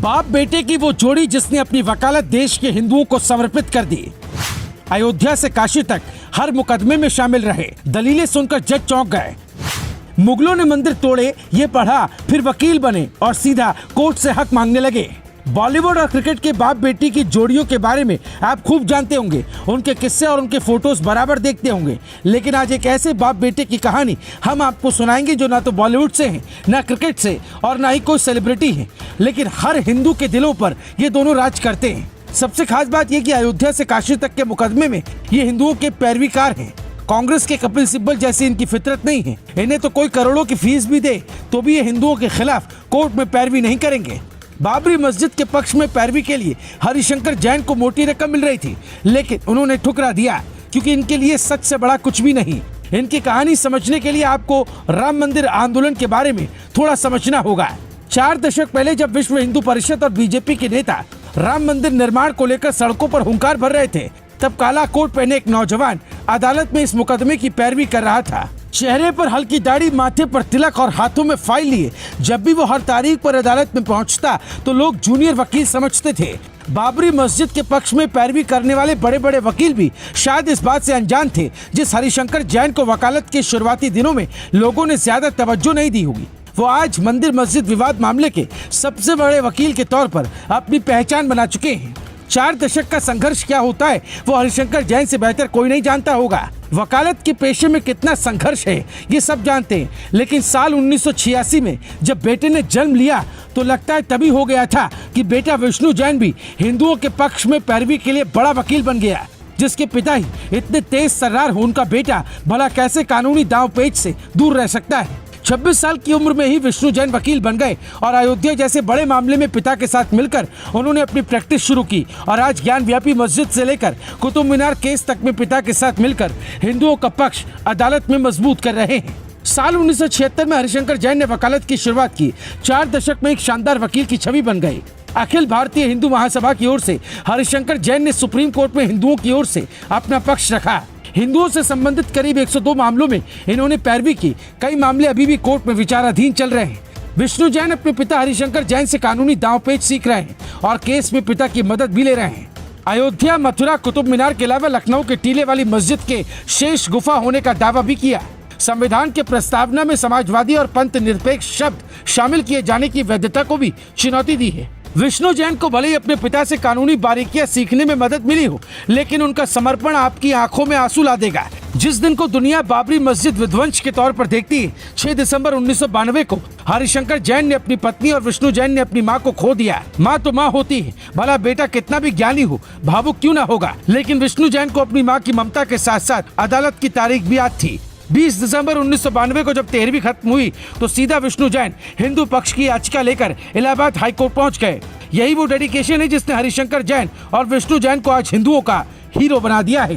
बाप बेटे की वो जोड़ी जिसने अपनी वकालत देश के हिंदुओं को समर्पित कर दी। अयोध्या से काशी तक हर मुकदमे में शामिल रहे। दलीलें सुनकर जज चौंक गए। मुगलों ने मंदिर तोड़े, ये पढ़ा, फिर वकील बने और सीधा कोर्ट से हक मांगने लगे। बॉलीवुड और क्रिकेट के बाप बेटी की जोड़ियों के बारे में आप खूब जानते होंगे, उनके किस्से और उनके फोटोज बराबर देखते होंगे। लेकिन आज एक ऐसे बाप बेटे की कहानी हम आपको सुनाएंगे जो ना तो बॉलीवुड से है, ना क्रिकेट से और ना ही कोई सेलिब्रिटी है, लेकिन हर हिंदू के दिलों पर ये दोनों राज करते हैं। सबसे खास बात यह कि अयोध्या से काशी तक के मुकदमे में ये हिंदुओं के पैरवीकार हैं। कांग्रेस के कपिल सिब्बल जैसी इनकी फितरत नहीं है। इन्हें तो कोई करोड़ों की फीस भी दे तो भी ये हिंदुओं के खिलाफ कोर्ट में पैरवी नहीं करेंगे। बाबरी मस्जिद के पक्ष में पैरवी के लिए हरिशंकर जैन को मोटी रकम मिल रही थी, लेकिन उन्होंने ठुकरा दिया क्योंकि इनके लिए सच से बड़ा कुछ भी नहीं। इनकी कहानी समझने के लिए आपको राम मंदिर आंदोलन के बारे में थोड़ा समझना होगा। 4 दशक पहले जब विश्व हिंदू परिषद और बीजेपी के नेता राम मंदिर निर्माण को लेकर सड़कों पर हुंकार भर रहे थे, तब काला कोट पहने एक नौजवान अदालत में इस मुकदमे की पैरवी कर रहा था। चेहरे पर हल्की दाढ़ी, माथे पर तिलक और हाथों में फाइल लिए जब भी वो हर तारीख पर अदालत में पहुंचता तो लोग जूनियर वकील समझते थे। बाबरी मस्जिद के पक्ष में पैरवी करने वाले बड़े बड़े वकील भी शायद इस बात से अनजान थे जिस हरिशंकर जैन को वकालत के शुरुआती दिनों में लोगों ने ज्यादा तवज्जो नहीं दी होगी। वो आज मंदिर मस्जिद विवाद मामले के सबसे बड़े वकील के तौर पर अपनी पहचान बना चुके हैं। 4 दशक का संघर्ष क्या होता है वो हरिशंकर जैन से बेहतर कोई नहीं जानता होगा। वकालत के पेशे में कितना संघर्ष है ये सब जानते हैं, लेकिन साल 1986 में जब बेटे ने जन्म लिया तो लगता है तभी हो गया था कि बेटा विष्णु जैन भी हिंदुओं के पक्ष में पैरवी के लिए बड़ा वकील बन गया। जिसके पिता ही इतने तेज सर्रार हो, उनका बेटा भला कैसे कानूनी दांव पेच से दूर रह सकता है। 26 साल की उम्र में ही विष्णु जैन वकील बन गए और अयोध्या जैसे बड़े मामले में पिता के साथ मिलकर उन्होंने अपनी प्रैक्टिस शुरू की और आज ज्ञान व्यापी मस्जिद से लेकर कुतुब मीनार केस तक में पिता के साथ मिलकर हिंदुओं का पक्ष अदालत में मजबूत कर रहे हैं। साल 1976 में हरिशंकर जैन ने वकालत की शुरुआत की। 4 दशक में एक शानदार वकील की छवि बन गई। अखिल भारतीय हिंदू महासभा की ओर से हरिशंकर जैन ने सुप्रीम कोर्ट में हिंदुओं की ओर से अपना पक्ष रखा। हिंदुओं से संबंधित करीब 102 मामलों में इन्होंने पैरवी की। कई मामले अभी भी कोर्ट में विचाराधीन चल रहे हैं। विष्णु जैन अपने पिता हरिशंकर जैन से कानूनी दांवपेच सीख रहे हैं और केस में पिता की मदद भी ले रहे हैं। अयोध्या, मथुरा, कुतुब मीनार के अलावा लखनऊ के टीले वाली मस्जिद के शेष गुफा होने का दावा भी किया। संविधान के प्रस्तावना में समाजवादी और पंथ निरपेक्ष शब्द शामिल किए जाने की वैधता को भी चुनौती दी है। विष्णु जैन को भले ही अपने पिता से कानूनी बारीकियां सीखने में मदद मिली हो, लेकिन उनका समर्पण आपकी आंखों में आंसू ला देगा। जिस दिन को दुनिया बाबरी मस्जिद विध्वंस के तौर पर देखती है, 6 दिसंबर 1992 को हरिशंकर जैन ने अपनी पत्नी और विष्णु जैन ने अपनी मां को खो दिया। मां तो मां होती है, भला बेटा कितना भी ज्ञानी हो, भावुक क्यों ना होगा, लेकिन विष्णु जैन को अपनी मां की ममता के साथ साथ अदालत की तारीख भी याद थी। 20 दिसंबर 1992 को जब 13वीं खत्म हुई तो सीधा विष्णु जैन हिंदू पक्ष की याचिका लेकर इलाहाबाद हाईकोर्ट पहुंच गए। यही वो डेडिकेशन है जिसने हरिशंकर जैन और विष्णु जैन को आज हिंदुओं का हीरो बना दिया है।